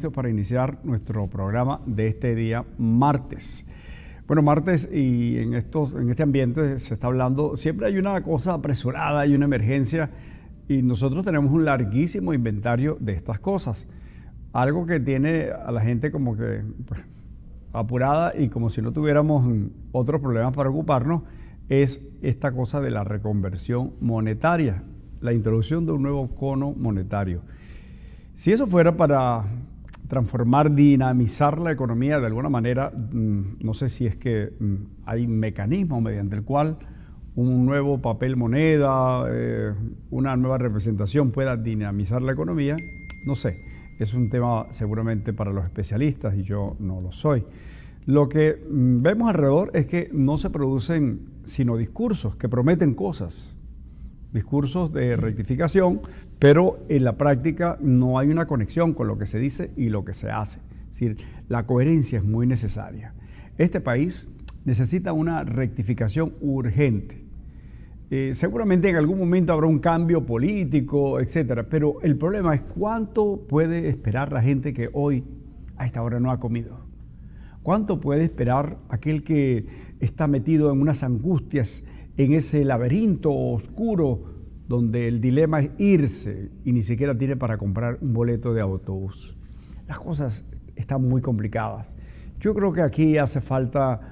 listos para iniciar nuestro programa de este día martes. Bueno, martes y en este ambiente se está hablando, siempre hay una cosa apresurada, hay una emergencia y nosotros tenemos un larguísimo inventario de estas cosas. Algo que tiene a la gente como que apurada y como si no tuviéramos otros problemas para ocuparnos es esta cosa de la reconversión monetaria, la introducción de un nuevo cono monetario. Si eso fuera para transformar, dinamizar la economía de alguna manera, no sé si es que hay mecanismos mediante el cual un nuevo papel moneda, una nueva representación pueda dinamizar la economía, no sé, es un tema seguramente para los especialistas y yo no lo soy. Lo que vemos alrededor es que no se producen sino discursos que prometen cosas, discursos de rectificación, pero en la práctica no hay una conexión con lo que se dice y lo que se hace. Es decir, la coherencia es muy necesaria. Este país necesita una rectificación urgente. Seguramente en algún momento habrá un cambio político, etcétera, pero el problema es cuánto puede esperar la gente que hoy a esta hora no ha comido. ¿Cuánto puede esperar aquel que está metido en unas angustias, en ese laberinto oscuro donde el dilema es irse y ni siquiera tiene para comprar un boleto de autobús? Las cosas están muy complicadas. Yo creo que aquí hace falta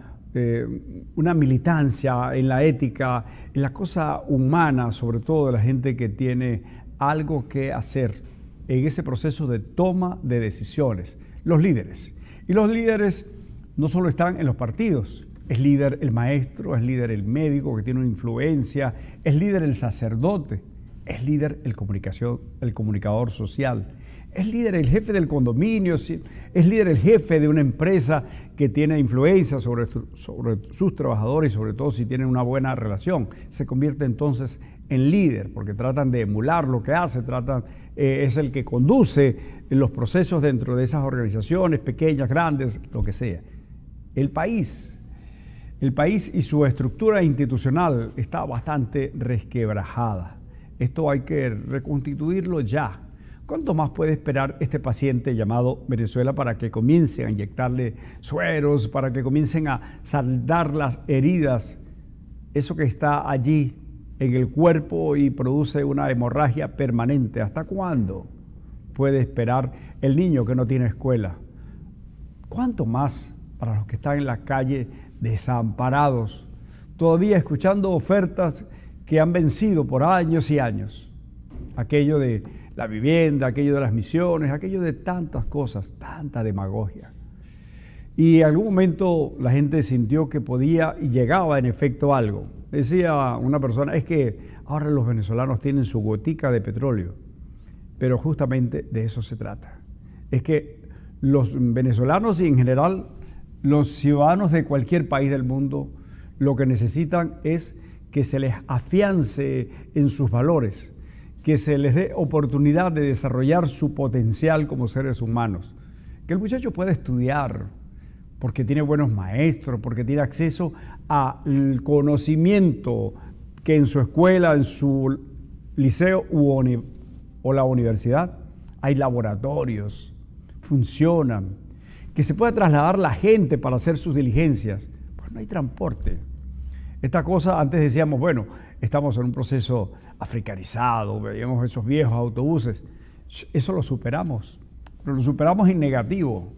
una militancia en la ética, en la cosa humana, sobre todo de la gente que tiene algo que hacer en ese proceso de toma de decisiones, los líderes. Y los líderes no solo están en los partidos, es líder el maestro, es líder el médico que tiene una influencia, es líder el sacerdote, es líder el comunicador social, es líder el jefe del condominio, es líder el jefe de una empresa que tiene influencia sobre sus trabajadores y sobre todo si tienen una buena relación. Se convierte entonces en líder porque tratan de emular lo que hace, es el que conduce los procesos dentro de esas organizaciones, pequeñas, grandes, lo que sea. El país y su estructura institucional está bastante resquebrajada. Esto hay que reconstituirlo ya. ¿Cuánto más puede esperar este paciente llamado Venezuela para que comiencen a inyectarle sueros, para que comiencen a saldar las heridas, eso que está allí en el cuerpo y produce una hemorragia permanente? ¿Hasta cuándo puede esperar el niño que no tiene escuela? ¿Cuánto más para los que están en la calle desamparados, todavía escuchando ofertas que han vencido por años y años? Aquello de la vivienda, aquello de las misiones, aquello de tantas cosas, tanta demagogia. Y en algún momento la gente sintió que podía y llegaba en efecto algo. Decía una persona, es que ahora los venezolanos tienen su gotica de petróleo, pero justamente de eso se trata. Es que los venezolanos y en general los ciudadanos de cualquier país del mundo lo que necesitan es que se les afiance en sus valores, que se les dé oportunidad de desarrollar su potencial como seres humanos, que el muchacho pueda estudiar porque tiene buenos maestros, porque tiene acceso al conocimiento que en su escuela, en su liceo o la universidad hay laboratorios, funcionan, que se pueda trasladar la gente para hacer sus diligencias. Pues no hay transporte. Esta cosa, antes decíamos, bueno, estamos en un proceso africanizado, veíamos esos viejos autobuses. Eso lo superamos, pero lo superamos en negativo.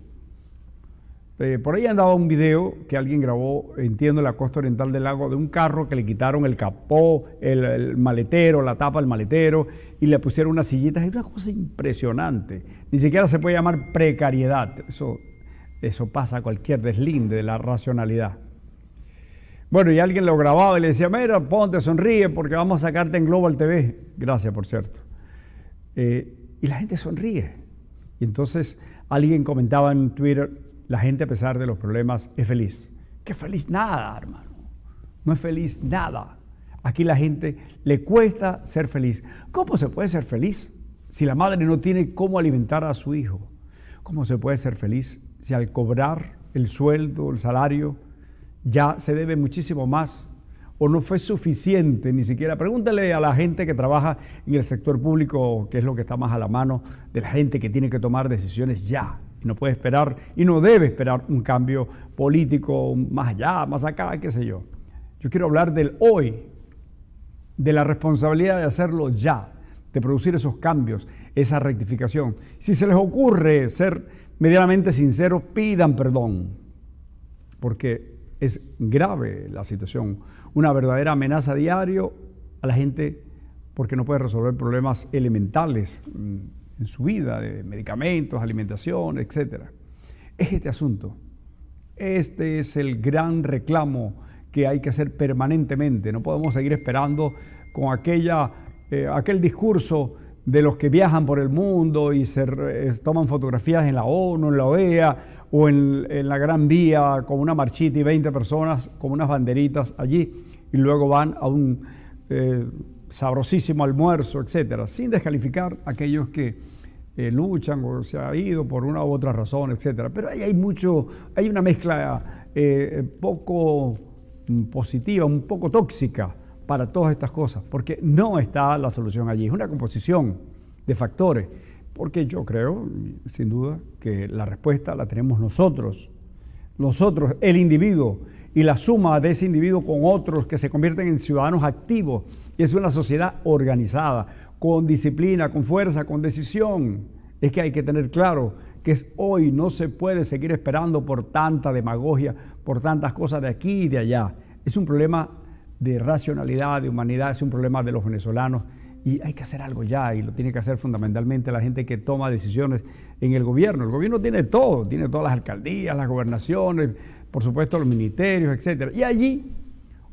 Por ahí andaba un video que alguien grabó, entiendo, en la costa oriental del lago, de un carro que le quitaron el capó, el maletero, la tapa del maletero, y le pusieron unas sillitas. Es una cosa impresionante. Ni siquiera se puede llamar precariedad. Eso pasa a cualquier deslinde de la racionalidad. Bueno, y alguien lo grababa y le decía, mira, ponte, sonríe porque vamos a sacarte en Global TV. Gracias, por cierto. Y la gente sonríe. Y entonces alguien comentaba en Twitter, la gente a pesar de los problemas es feliz. ¿Qué feliz? Nada, hermano. No es feliz nada. Aquí la gente le cuesta ser feliz. ¿Cómo se puede ser feliz si la madre no tiene cómo alimentar a su hijo? ¿Cómo se puede ser feliz si al cobrar el sueldo, el salario, ya se debe muchísimo más o no fue suficiente ni siquiera? Pregúntale a la gente que trabaja en el sector público, que es lo que está más a la mano de la gente que tiene que tomar decisiones ya. Y no puede esperar, y no debe esperar un cambio político más allá, más acá, qué sé yo. Yo quiero hablar del hoy, de la responsabilidad de hacerlo ya, de producir esos cambios, esa rectificación. Si se les ocurre ser medianamente sinceros, pidan perdón, porque es grave la situación, una verdadera amenaza a diario a la gente porque no puede resolver problemas elementales en su vida, de medicamentos, alimentación, etc. Es este asunto. Este es el gran reclamo que hay que hacer permanentemente. No podemos seguir esperando con aquel discurso de los que viajan por el mundo y toman fotografías en la ONU, en la OEA o en la Gran Vía con una marchita y 20 personas con unas banderitas allí y luego van a un sabrosísimo almuerzo, etcétera, sin descalificar a aquellos que luchan o se ha ido por una u otra razón, etcétera. Pero ahí hay una mezcla poco positiva, un poco tóxica para todas estas cosas, porque no está la solución allí, es una composición de factores, porque yo creo, sin duda, que la respuesta la tenemos nosotros, el individuo, y la suma de ese individuo con otros que se convierten en ciudadanos activos, y es una sociedad organizada, con disciplina, con fuerza, con decisión. Es que hay que tener claro que es hoy, no se puede seguir esperando por tanta demagogia, por tantas cosas de aquí y de allá. Es un problema de racionalidad, de humanidad, es un problema de los venezolanos y hay que hacer algo ya y lo tiene que hacer fundamentalmente la gente que toma decisiones en el gobierno. El gobierno tiene todo, tiene todas las alcaldías, las gobernaciones, por supuesto los ministerios, etcétera. Y allí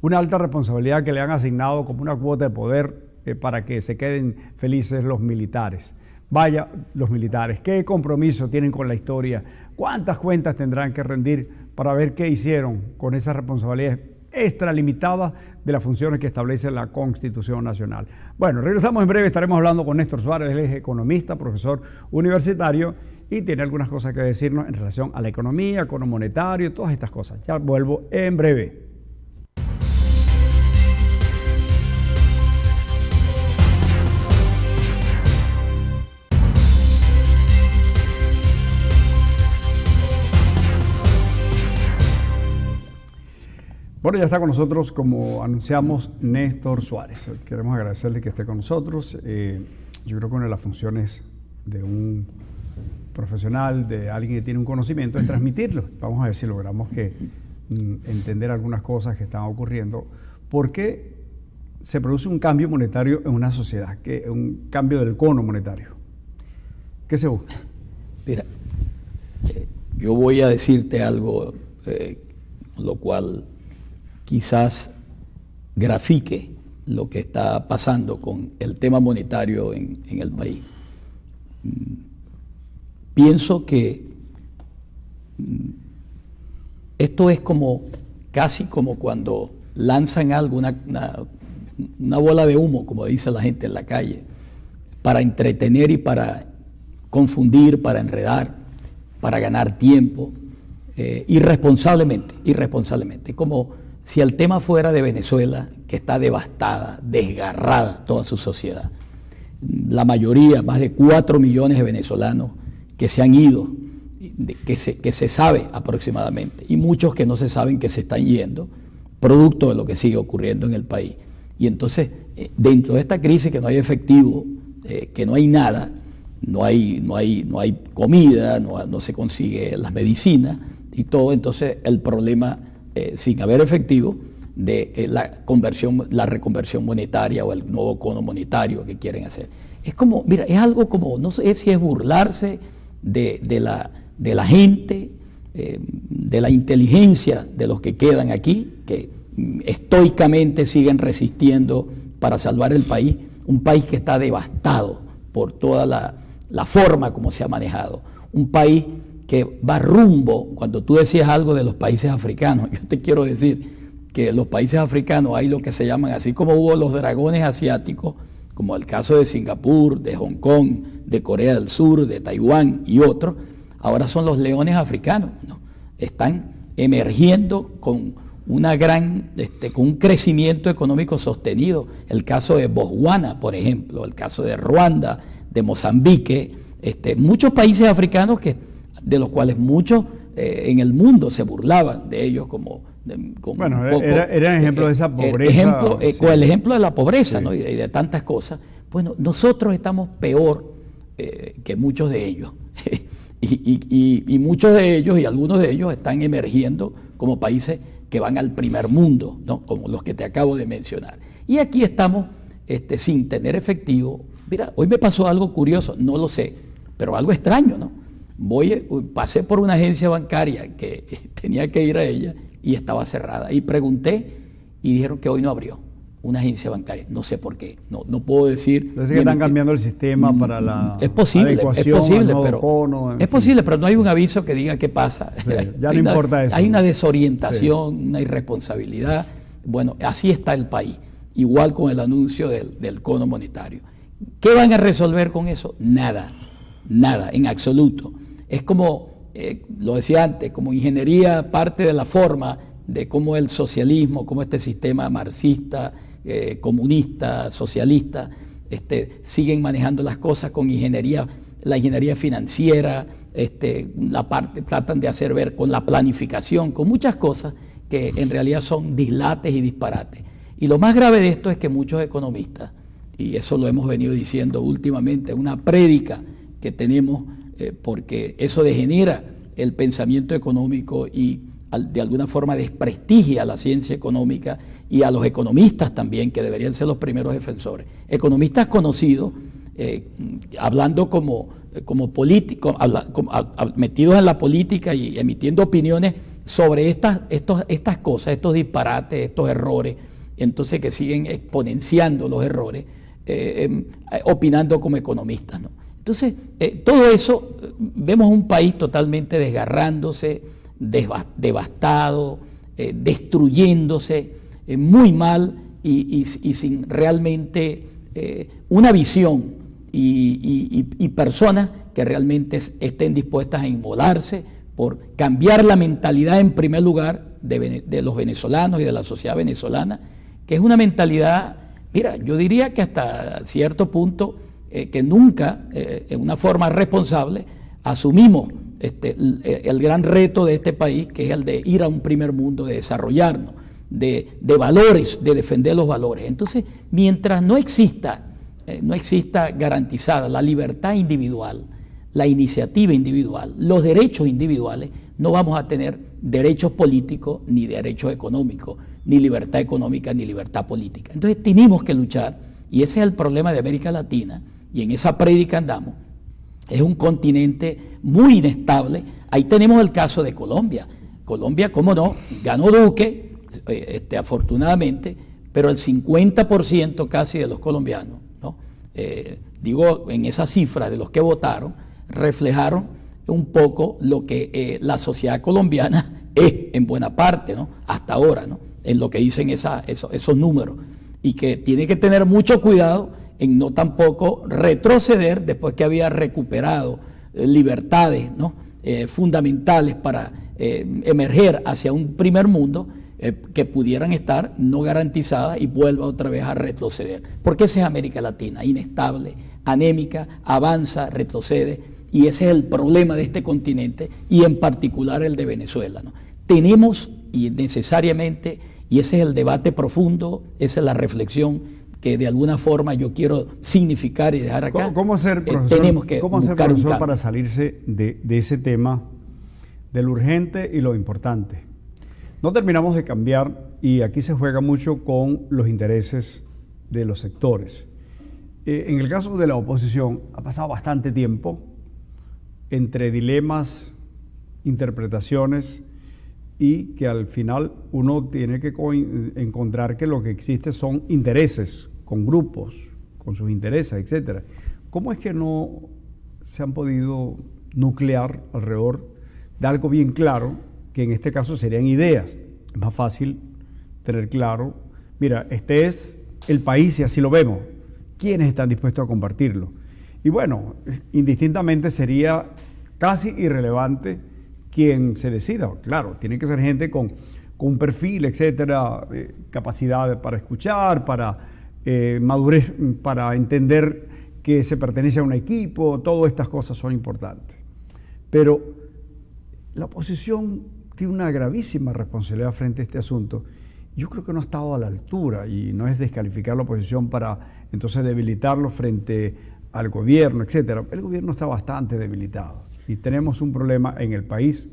una alta responsabilidad que le han asignado como una cuota de poder para que se queden felices los militares. Vaya, los militares, qué compromiso tienen con la historia, cuántas cuentas tendrán que rendir para ver qué hicieron con esas responsabilidades extralimitadas de las funciones que establece la Constitución Nacional. Bueno, regresamos en breve, estaremos hablando con Néstor Suárez, él es economista, profesor universitario y tiene algunas cosas que decirnos en relación a la economía, con lo monetario, todas estas cosas. Ya vuelvo en breve. Bueno, ya está con nosotros, como anunciamos, Néstor Suárez. Queremos agradecerle que esté con nosotros. Yo creo que una de las funciones de un profesional, de alguien que tiene un conocimiento, es transmitirlo. Vamos a ver si logramos entender algunas cosas que están ocurriendo. ¿Por qué se produce un cambio monetario en una sociedad? Un cambio del cono monetario. ¿Qué se busca? Mira, yo voy a decirte algo, lo cual quizás grafique lo que está pasando con el tema monetario en el país. Pienso que esto es casi como cuando lanzan algo, una bola de humo, como dice la gente en la calle, para entretener y para confundir, para enredar, para ganar tiempo, irresponsablemente, como si el tema fuera de Venezuela, que está devastada, desgarrada toda su sociedad. La mayoría, más de 4 millones de venezolanos que se han ido, que se sabe aproximadamente, y muchos que no se saben que se están yendo, producto de lo que sigue ocurriendo en el país. Y entonces, dentro de esta crisis que no hay efectivo, que no hay nada, no hay comida, no se consigue las medicinas y todo, entonces el problema, sin haber efectivo, de la reconversión monetaria o el nuevo cono monetario que quieren hacer. Es como, mira, es algo como, no sé si es burlarse de la gente, de la inteligencia de los que quedan aquí, que estoicamente siguen resistiendo para salvar el país, un país que está devastado por toda la forma como se ha manejado, un país que va rumbo. Cuando tú decías algo de los países africanos, yo te quiero decir que en los países africanos hay lo que se llaman, así como hubo los dragones asiáticos, como el caso de Singapur, de Hong Kong, de Corea del Sur, de Taiwán y otros, ahora son los leones africanos, ¿no? Están emergiendo con con un crecimiento económico sostenido. El caso de Botswana, por ejemplo, el caso de Ruanda, de Mozambique, muchos países africanos que de los cuales muchos en el mundo se burlaban de ellos como bueno, un poco, era ejemplo de esa pobreza. Sí. Con el ejemplo de la pobreza, sí, ¿no? y de tantas cosas. Bueno, nosotros estamos peor que muchos de ellos. y muchos de ellos y algunos de ellos están emergiendo como países que van al primer mundo, ¿no? Como los que te acabo de mencionar. Y aquí estamos sin tener efectivo. Mira, hoy me pasó algo curioso, no lo sé, pero algo extraño, ¿no? Pasé por una agencia bancaria que tenía que ir a ella y estaba cerrada. Y pregunté y dijeron que hoy no abrió una agencia bancaria. No sé por qué, no puedo decir. Parece que están cambiando el sistema para la es posible, pero cono, es posible, pero no hay un aviso que diga qué pasa. Sí, ya no importa eso. Hay una desorientación, sí, una irresponsabilidad. Bueno, así está el país. Igual con el anuncio del cono monetario. ¿Qué van a resolver con eso? Nada, en absoluto. Es como, lo decía antes, como ingeniería parte de la forma de cómo el socialismo, cómo este sistema marxista, comunista, socialista, siguen manejando las cosas con ingeniería, la ingeniería financiera, la parte tratan de hacer ver con la planificación, con muchas cosas que en realidad son dislates y disparates. Y lo más grave de esto es que muchos economistas, y eso lo hemos venido diciendo últimamente, una prédica que tenemos, porque eso degenera el pensamiento económico y de alguna forma desprestigia a la ciencia económica y a los economistas también, que deberían ser los primeros defensores. Economistas conocidos, hablando como políticos, metidos en la política y emitiendo opiniones sobre estas cosas, estos disparates, estos errores, entonces que siguen exponenciando los errores, opinando como economistas, ¿no? Entonces, todo eso, vemos un país totalmente desgarrándose, devastado, destruyéndose, muy mal y sin realmente una visión y personas que realmente estén dispuestas a inmolarse por cambiar la mentalidad en primer lugar de los venezolanos y de la sociedad venezolana, que es una mentalidad, mira, yo diría que hasta cierto punto que nunca, en una forma responsable, asumimos el gran reto de este país, que es el de ir a un primer mundo, de desarrollarnos, de valores, de defender los valores. Entonces, mientras no exista garantizada la libertad individual, la iniciativa individual, los derechos individuales, no vamos a tener derechos políticos, ni derechos económicos, ni libertad económica, ni libertad política. Entonces tenemos que luchar, y ese es el problema de América Latina, y en esa prédica andamos. Es un continente muy inestable. Ahí tenemos el caso de Colombia. Colombia, cómo no, ganó Duque, afortunadamente, pero el 50% casi de los colombianos, ¿no? Digo, en esa cifra de los que votaron, reflejaron un poco lo que la sociedad colombiana es en buena parte, ¿no? Hasta ahora, ¿no? En lo que dicen esos números, y que tiene que tener mucho cuidado en no tampoco retroceder después que había recuperado libertades, ¿no? Fundamentales para emerger hacia un primer mundo, que pudieran estar no garantizadas y vuelva otra vez a retroceder. Porque esa es América Latina, inestable, anémica, avanza, retrocede, y ese es el problema de este continente y en particular el de Venezuela, ¿no? Tenemos, y necesariamente, y ese es el debate profundo, esa es la reflexión que de alguna forma yo quiero significar y dejar acá. ¿Cómo hacer, profesor, tenemos que buscar un cambio para salirse de ese tema, de lo urgente y lo importante? No terminamos de cambiar, y aquí se juega mucho con los intereses de los sectores. En el caso de la oposición, ha pasado bastante tiempo entre dilemas, interpretaciones, y que al final uno tiene que encontrar que lo que existe son intereses, con grupos, con sus intereses, etc. ¿Cómo es que no se han podido nuclear alrededor de algo bien claro, que en este caso serían ideas? Es más fácil tener claro, mira, este es el país y así lo vemos. ¿Quiénes están dispuestos a compartirlo? Y bueno, indistintamente sería casi irrelevante quien se decida. Claro, tiene que ser gente con un perfil, etcétera, capacidad para escuchar, para madurez, para entender que se pertenece a un equipo. Todas estas cosas son importantes. Pero la oposición tiene una gravísima responsabilidad frente a este asunto. Yo creo que no ha estado a la altura, y no es descalificar la oposición para entonces debilitarlo frente al gobierno, etcétera. El gobierno está bastante debilitado y tenemos un problema en el país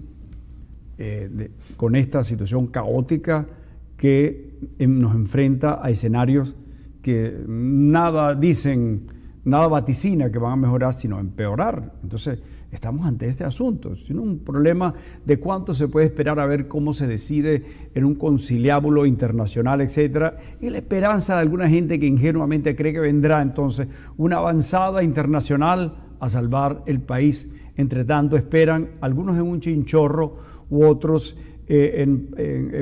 con esta situación caótica que nos enfrenta a escenarios que nada dicen, nada vaticina que van a mejorar, sino empeorar. Entonces, estamos ante este asunto, sino un problema de cuánto se puede esperar a ver cómo se decide en un conciliábulo internacional, etcétera, y la esperanza de alguna gente que ingenuamente cree que vendrá entonces una avanzada internacional a salvar el país. Entre tanto, esperan algunos en un chinchorro u otros en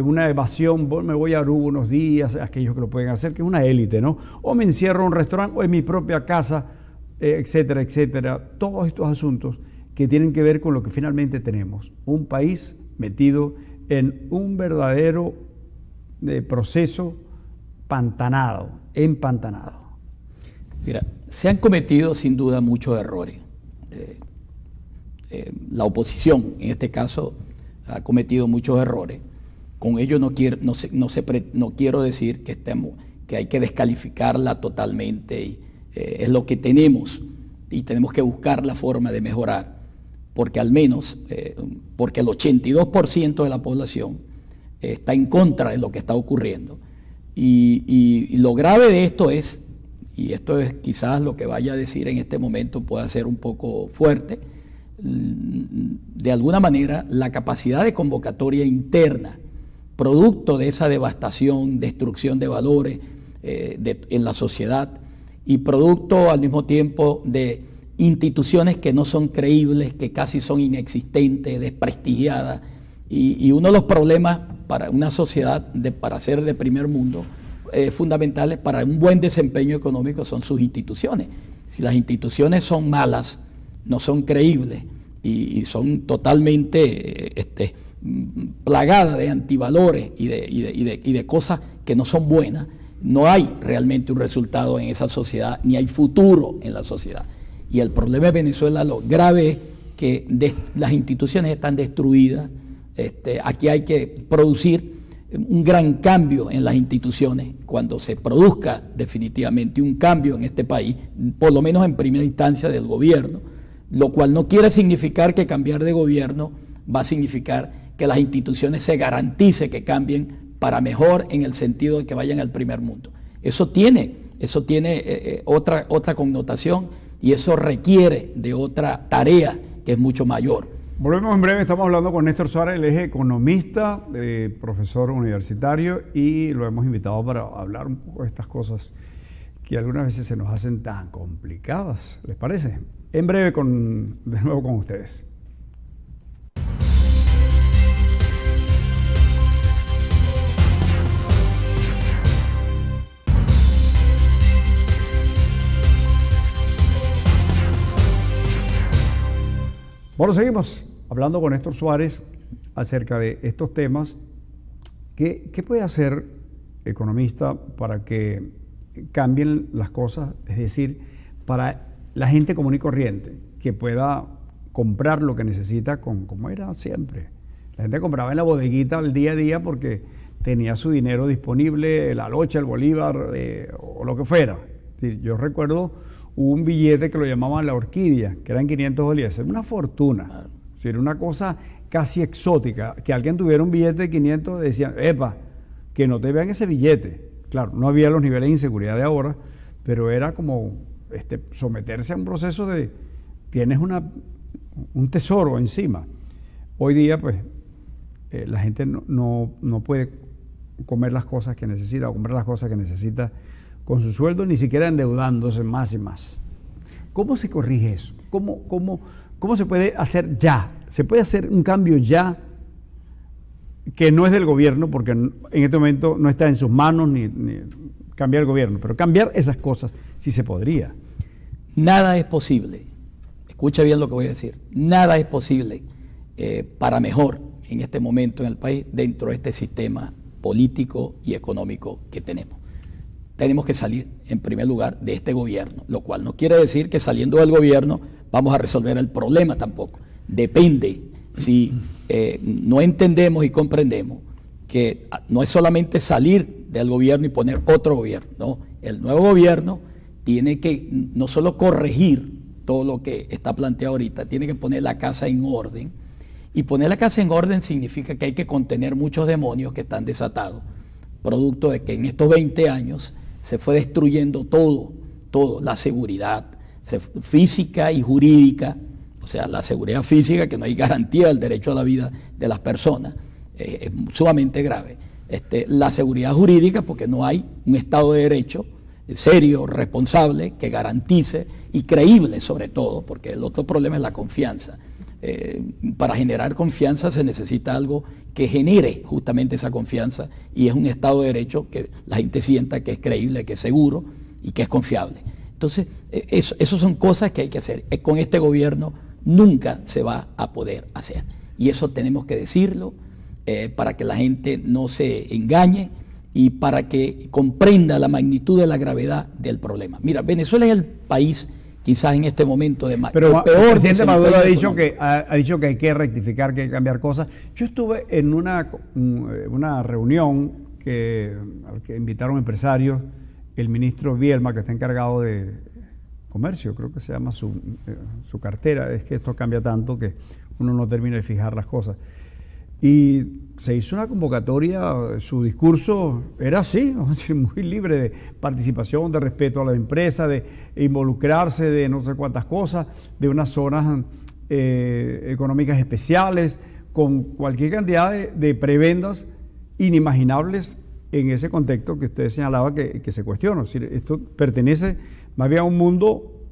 una evasión. Me voy a Aruba unos días, aquellos que lo pueden hacer, que es una élite, ¿no? O me encierro en un restaurante o en mi propia casa, etcétera, etcétera. Todos estos asuntos que tienen que ver con lo que finalmente tenemos, un país metido en un verdadero proceso empantanado. Mira, se han cometido sin duda muchos errores. La oposición, en este caso, ha cometido muchos errores. Con ello no quiero decir que hay que descalificarla totalmente. Es lo que tenemos y tenemos que buscar la forma de mejorar, porque al menos, porque el 82% de la población está en contra de lo que está ocurriendo. Y lo grave de esto es, y esto es quizás lo que vaya a decir en este momento pueda ser un poco fuerte, de alguna manera la capacidad de convocatoria interna, producto de esa devastación, destrucción de valores en la sociedad, y producto al mismo tiempo de instituciones que no son creíbles, que casi son inexistentes, desprestigiadas, y uno de los problemas para una sociedad para ser de primer mundo fundamentales para un buen desempeño económico son sus instituciones. Si las instituciones son malas, no son creíbles y son totalmente plagadas de antivalores y de cosas que no son buenas, no hay realmente un resultado en esa sociedad, ni hay futuro en la sociedad. Y el problema de Venezuela, lo grave es que las instituciones están destruidas. Aquí hay que producir un gran cambio en las instituciones. Cuando se produzca definitivamente un cambio en este país, por lo menos en primera instancia del gobierno, lo cual no quiere significar que cambiar de gobierno va a significar que las instituciones se garantice que cambien para mejor, en el sentido de que vayan al primer mundo. Eso tiene otra connotación, y eso requiere de otra tarea que es mucho mayor. Volvemos en breve. Estamos hablando con Néstor Suárez, él es economista, profesor universitario, y lo hemos invitado para hablar un poco de estas cosas que algunas veces se nos hacen tan complicadas. ¿Les parece? En breve de nuevo con ustedes. Bueno, seguimos hablando con Néstor Suárez acerca de estos temas. ¿Qué puede hacer, economista, para que cambien las cosas? Es decir, para la gente común y corriente, que pueda comprar lo que necesita como era siempre. La gente compraba en la bodeguita al día a día porque tenía su dinero disponible, la locha, el bolívar o lo que fuera. Es decir, yo recuerdo un billete que lo llamaban la orquídea, que eran 500 bolívares, una fortuna. Claro. Era una cosa casi exótica, que alguien tuviera un billete de 500, decían, epa, que no te vean ese billete. Claro, no había los niveles de inseguridad de ahora, pero era como someterse a un proceso de, tienes un tesoro encima. Hoy día, pues, la gente no puede comer las cosas que necesita o comprar las cosas que necesita con su sueldo, ni siquiera endeudándose más y más. ¿Cómo se corrige eso? ¿Cómo se puede hacer ya? ¿Se puede hacer un cambio ya que no es del gobierno, porque en este momento no está en sus manos ni cambiar el gobierno, pero cambiar esas cosas sí se podría? Nada es posible. Escucha bien lo que voy a decir. Nada es posible para mejor en este momento en el país dentro de este sistema político y económico que tenemos. Tenemos que salir, en primer lugar, de este gobierno, lo cual no quiere decir que saliendo del gobierno vamos a resolver el problema tampoco. Depende si no entendemos y comprendemos que no es solamente salir del gobierno y poner otro gobierno, no, el nuevo gobierno tiene que no solo corregir todo lo que está planteado ahorita, tiene que poner la casa en orden, y poner la casa en orden significa que hay que contener muchos demonios que están desatados, producto de que en estos 20 años se fue destruyendo todo, la seguridad física y jurídica, o sea, la seguridad física, que no hay garantía del derecho a la vida de las personas, es sumamente grave. La seguridad jurídica, porque no hay un Estado de Derecho serio, responsable, que garantice y creíble sobre todo, porque el otro problema es la confianza. Para generar confianza se necesita algo que genere justamente esa confianza, y es un Estado de Derecho que la gente sienta que es creíble, que es seguro y que es confiable. Entonces, eso son cosas que hay que hacer. Con este gobierno nunca se va a poder hacer, y eso tenemos que decirlo para que la gente no se engañe y para que comprenda la magnitud de la gravedad del problema. Mira, Venezuela es el país quizás en este momento pero el peor. El presidente Maduro ha dicho que hay que rectificar, que hay que cambiar cosas. Yo estuve en una reunión al que invitaron empresarios, el ministro Bielma, que está encargado de comercio, creo que se llama su cartera. Es que esto cambia tanto que uno no termina de fijar las cosas. Y se hizo una convocatoria, su discurso era así, vamos a decir, muy libre de participación, de respeto a la empresa, de involucrarse de no sé cuántas cosas, de unas zonas económicas especiales, con cualquier cantidad de prebendas inimaginables en ese contexto que usted señalaba que se cuestiona. Es decir, esto pertenece más bien a un mundo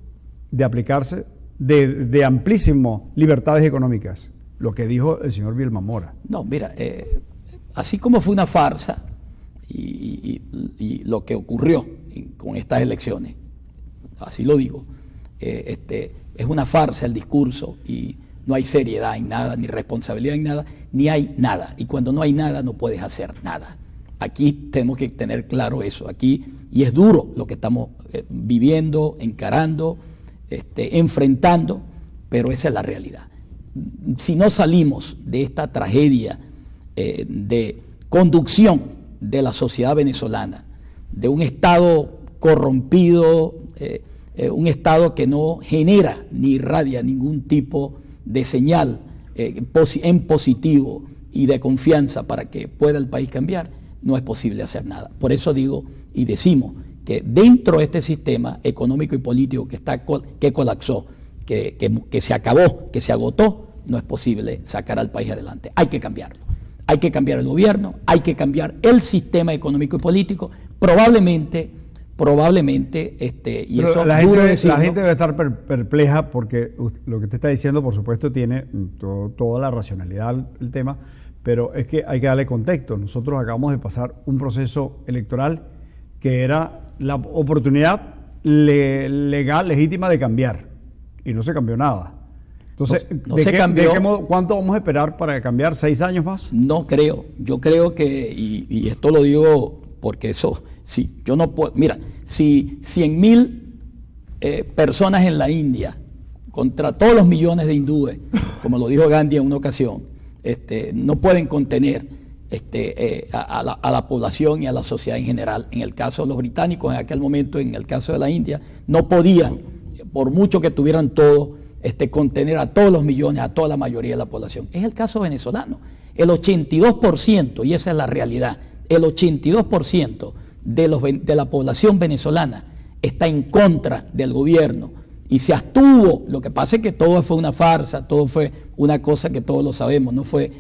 de aplicarse de amplísimas libertades económicas. Lo que dijo el señor Vilma Mora. No, mira, así como fue una farsa y lo que ocurrió con estas elecciones, así lo digo, es una farsa el discurso, y no hay seriedad en nada, ni responsabilidad en nada, ni hay nada. Y cuando no hay nada, no puedes hacer nada. Aquí tenemos que tener claro eso. Aquí, y es duro lo que estamos viviendo, encarando, enfrentando, pero esa es la realidad. Si no salimos de esta tragedia de conducción de la sociedad venezolana, de un Estado corrompido, un Estado que no genera ni irradia ningún tipo de señal en positivo y de confianza para que pueda el país cambiar, no es posible hacer nada. Por eso digo y decimos que dentro de este sistema económico y político que colapsó, que se acabó, que se agotó, no es posible sacar al país adelante. Hay que cambiarlo. Hay que cambiar el gobierno, hay que cambiar el sistema económico y político. Probablemente, y eso la duro gente, decirlo. La gente debe estar perpleja porque lo que usted está diciendo, por supuesto, tiene toda la racionalidad del tema, pero es que hay que darle contexto. Nosotros acabamos de pasar un proceso electoral que era la oportunidad legal, legítima de cambiar, y no se cambió nada. Entonces, no se cambió. ¿Cuánto vamos a esperar para cambiar? ¿6 años más? No creo. Yo creo que, y esto lo digo porque eso, sí, yo no puedo. Mira, si 100,000 personas en la India, contra todos los millones de hindúes, como lo dijo Gandhi en una ocasión, no pueden contener a la población y a la sociedad en general. En el caso de los británicos, en aquel momento, en el caso de la India, no podían, por mucho que tuvieran todo, contener a todos los millones, a toda la mayoría de la población. Es el caso venezolano. El 82%, y esa es la realidad, el 82% de la población venezolana está en contra del gobierno y se abstuvo. Lo que pasa es que todo fue una farsa, todo fue una cosa que todos lo sabemos, no fue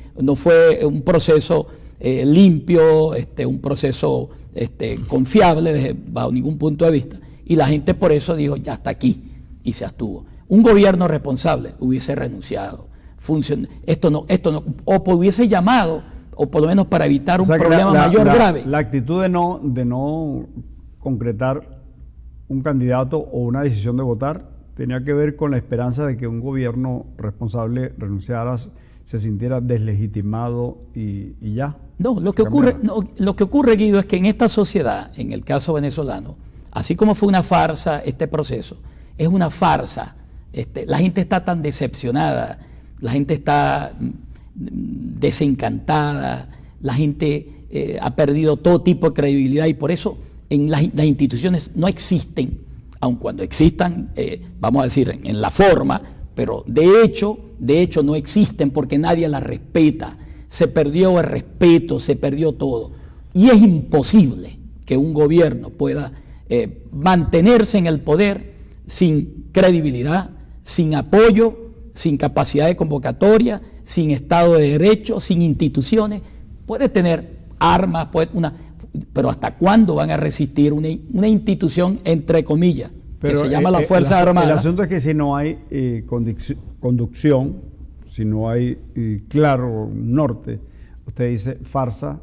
un proceso limpio, un proceso confiable bajo ningún punto de vista. Y la gente por eso dijo, ya está aquí, y se abstuvo. Un gobierno responsable hubiese renunciado. Esto no, o hubiese llamado, o por lo menos para evitar un problema mayor grave. La actitud de no concretar un candidato o una decisión de votar tenía que ver con la esperanza de que un gobierno responsable renunciara, se sintiera deslegitimado y ya. No, lo que ocurre, Guido, es que en esta sociedad, en el caso venezolano, así como fue una farsa este proceso, es una farsa. La gente está tan decepcionada la gente está desencantada, la gente ha perdido todo tipo de credibilidad, y por eso en las instituciones no existen, aun cuando existan, vamos a decir, en la forma, pero de hecho no existen porque nadie las respeta. Se perdió el respeto, se perdió todo. Y es imposible que un gobierno pueda mantenerse en el poder sin credibilidad, sin apoyo, sin capacidad de convocatoria, sin Estado de Derecho, sin instituciones. Puede tener armas, pero ¿hasta cuándo van a resistir una institución, entre comillas, que se llama la Fuerza Armada? El asunto es que si no hay conducción, si no hay claro norte, usted dice farsa,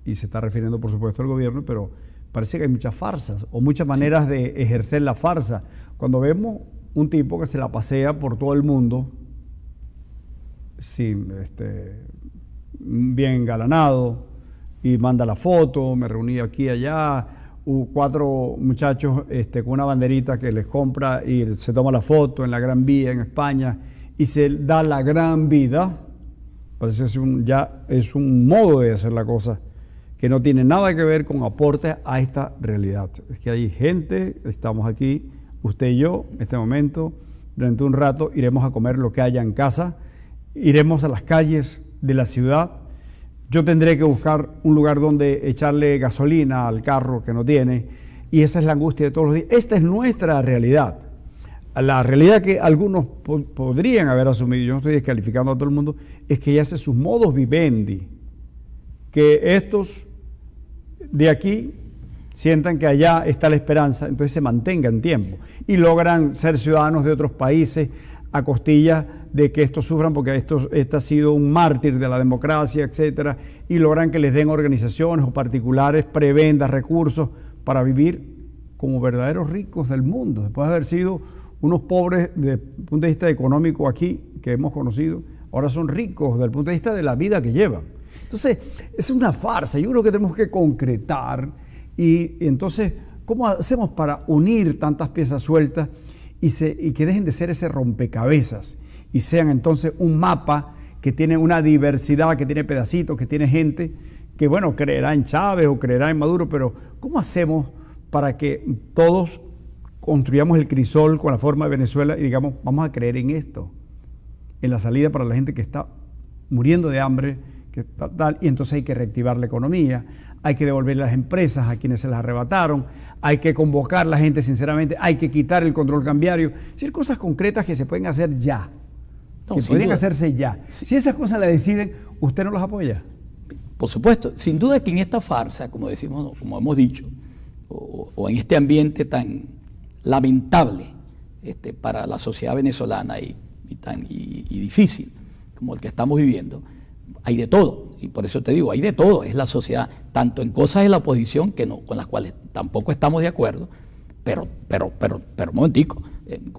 y se está refiriendo por supuesto al gobierno, pero parece que hay muchas farsas o muchas maneras de ejercer la farsa. Cuando vemos un tipo que se la pasea por todo el mundo, sin, bien engalanado, y manda la foto, me reuní aquí y allá, 4 muchachos con una banderita que les compra y se toma la foto en la Gran Vía en España y se da la gran vida. Parece que ya es un modo de hacer la cosa que no tiene nada que ver con aportes a esta realidad. Es que hay gente, estamos aquí, usted y yo, en este momento, durante un rato iremos a comer lo que haya en casa, iremos a las calles de la ciudad. Yo tendré que buscar un lugar donde echarle gasolina al carro que no tiene, y esa es la angustia de todos los días. Esta es nuestra realidad. La realidad que algunos podrían haber asumido, yo no estoy descalificando a todo el mundo, es que ya hace sus modus vivendi, que estos de aquí sientan que allá está la esperanza, entonces se mantengan en tiempo y logran ser ciudadanos de otros países a costillas de que estos sufran, porque este ha sido un mártir de la democracia, etcétera, y logran que les den organizaciones o particulares prebendas, recursos para vivir como verdaderos ricos del mundo, después de haber sido unos pobres desde el punto de vista económico aquí, que hemos conocido, ahora son ricos desde el punto de vista de la vida que llevan. Entonces, es una farsa. Yo creo que tenemos que concretar y entonces, ¿cómo hacemos para unir tantas piezas sueltas y que dejen de ser ese rompecabezas y sean entonces un mapa que tiene una diversidad, que tiene pedacitos, que tiene gente que, bueno, creerá en Chávez o creerá en Maduro, pero ¿cómo hacemos para que todos construyamos el crisol con la forma de Venezuela y digamos, vamos a creer en esto, en la salida para la gente que está muriendo de hambre, y entonces hay que reactivar la economía, hay que devolver las empresas a quienes se las arrebataron, hay que convocar a la gente sinceramente, hay que quitar el control cambiario, es decir, cosas concretas que se pueden hacer ya, que podrían hacerse ya. Si esas cosas las deciden, ¿usted no las apoya? Por supuesto, sin duda que en esta farsa, como decimos, como hemos dicho, o en este ambiente tan lamentable para la sociedad venezolana y difícil como el que estamos viviendo, hay de todo, y por eso te digo, hay de todo, es la sociedad, tanto en cosas de la oposición con las cuales tampoco estamos de acuerdo, pero un momentico,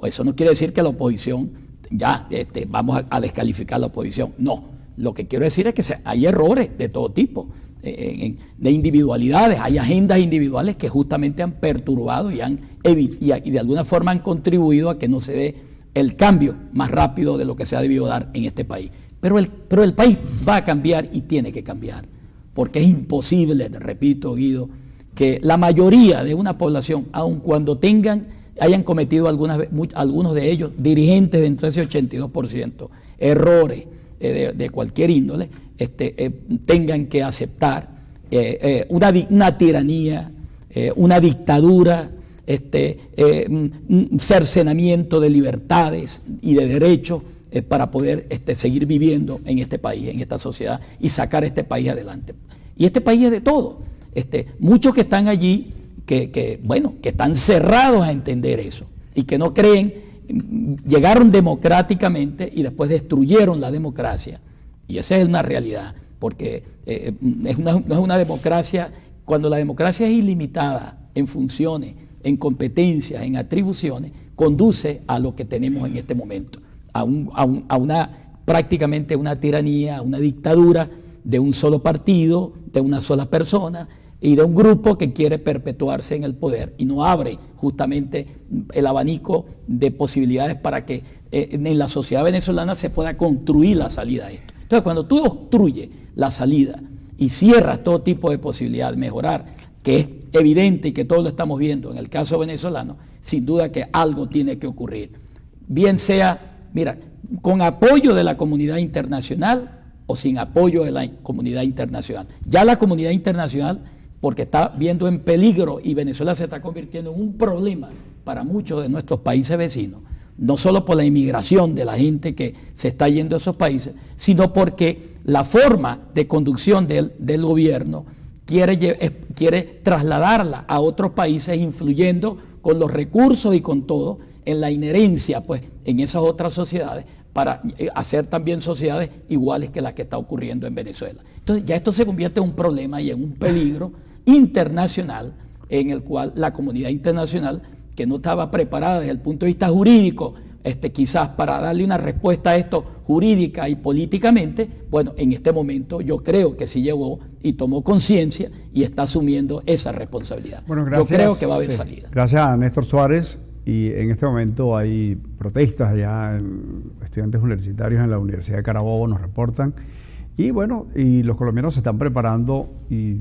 eso no quiere decir que la oposición, ya vamos a descalificar la oposición, no, lo que quiero decir es que hay errores de todo tipo, de individualidades, hay agendas individuales que justamente han perturbado y de alguna forma han contribuido a que no se dé el cambio más rápido de lo que se ha debido dar en este país. Pero el país va a cambiar y tiene que cambiar, porque es imposible, te repito, Guido, que la mayoría de una población, aun cuando hayan cometido algunos de ellos, dirigentes dentro de ese 82%, errores de cualquier índole, tengan que aceptar una tiranía, una dictadura, un cercenamiento de libertades y de derechos para poder seguir viviendo en este país, en esta sociedad, y sacar este país adelante. Y este país es de todo. Muchos que están allí, que están cerrados a entender eso y que no creen, llegaron democráticamente y después destruyeron la democracia. Y esa es una realidad, porque no es una democracia, cuando la democracia es ilimitada en funciones, en competencias, en atribuciones, conduce a lo que tenemos en este momento, prácticamente una tiranía, una dictadura de un solo partido, de una sola persona, y de un grupo que quiere perpetuarse en el poder y no abre justamente el abanico de posibilidades para que en la sociedad venezolana se pueda construir la salida a esto. Entonces, cuando tú obstruyes la salida y cierras todo tipo de posibilidades de mejorar, que es evidente y que todos lo estamos viendo en el caso venezolano, sin duda que algo tiene que ocurrir. Bien sea, mira, con apoyo de la comunidad internacional o sin apoyo de la comunidad internacional. Ya la comunidad internacional, porque está viendo en peligro y Venezuela se está convirtiendo en un problema para muchos de nuestros países vecinos, no solo por la inmigración de la gente que se está yendo a esos países, sino porque la forma de conducción del gobierno quiere trasladarla a otros países, influyendo con los recursos y con todo en la inherencia pues, en esas otras sociedades, para hacer también sociedades iguales que las que está ocurriendo en Venezuela. Entonces ya esto se convierte en un problema y en un peligro internacional en el cual la comunidad internacional, que no estaba preparada desde el punto de vista jurídico, quizás para darle una respuesta a esto jurídica y políticamente, bueno, en este momento yo creo que sí llegó y tomó conciencia y está asumiendo esa responsabilidad. Bueno, gracias, yo creo que va a haber salida. Gracias a Néstor Suárez. Y en este momento hay protestas ya, estudiantes universitarios en la Universidad de Carabobo nos reportan. Y bueno, y los colombianos se están preparando, y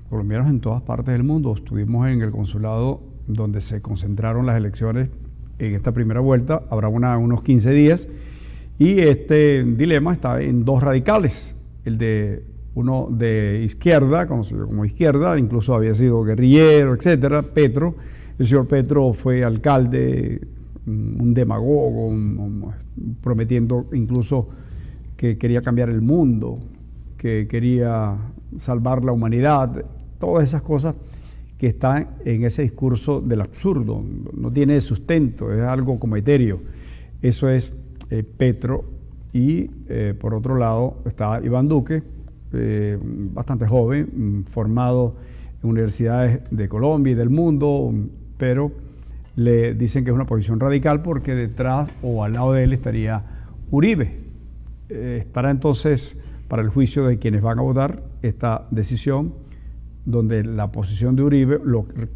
colombianos en todas partes del mundo. Estuvimos en el consulado donde se concentraron las elecciones en esta primera vuelta, habrá unos 15 días. Y este dilema está en dos radicales, el de uno de izquierda, conocido como izquierda, incluso había sido guerrillero, etcétera, Petro. El señor Petro fue alcalde, un demagogo, prometiendo incluso que quería cambiar el mundo, que quería salvar la humanidad, todas esas cosas que están en ese discurso del absurdo, no tiene sustento, es algo como etéreo. Eso es Petro. Y por otro lado está Iván Duque, bastante joven, formado en universidades de Colombia y del mundo, pero le dicen que es una posición radical porque detrás o al lado de él estaría Uribe. Estará entonces para el juicio de quienes van a votar esta decisión, donde la posición de Uribe,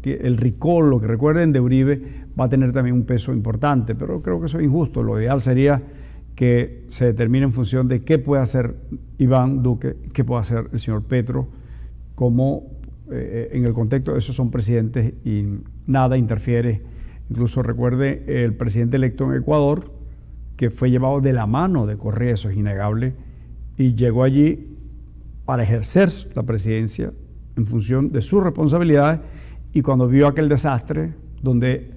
el recall, lo que recuerden de Uribe, va a tener también un peso importante, pero creo que eso es injusto. Lo ideal sería que se determine en función de qué puede hacer Iván Duque, qué puede hacer el señor Petro, como en el contexto de esos son presidentes y nada interfiere. Incluso recuerde el presidente electo en Ecuador, que fue llevado de la mano de Correa, eso es innegable, y llegó allí para ejercer la presidencia en función de sus responsabilidades, y cuando vio aquel desastre donde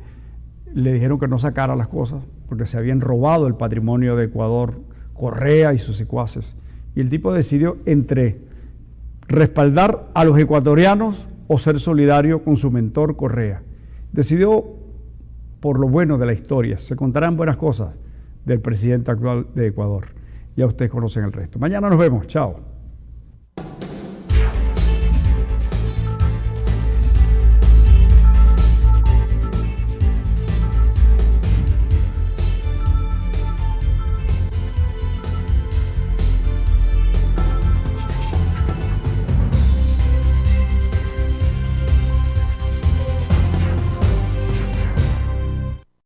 le dijeron que no sacara las cosas porque se habían robado el patrimonio de Ecuador, Correa y sus secuaces, y el tipo decidió entre respaldar a los ecuatorianos o ser solidario con su mentor Correa. Decidió por lo bueno de la historia. Se contarán buenas cosas del presidente actual de Ecuador. Ya ustedes conocen el resto. Mañana nos vemos. Chao.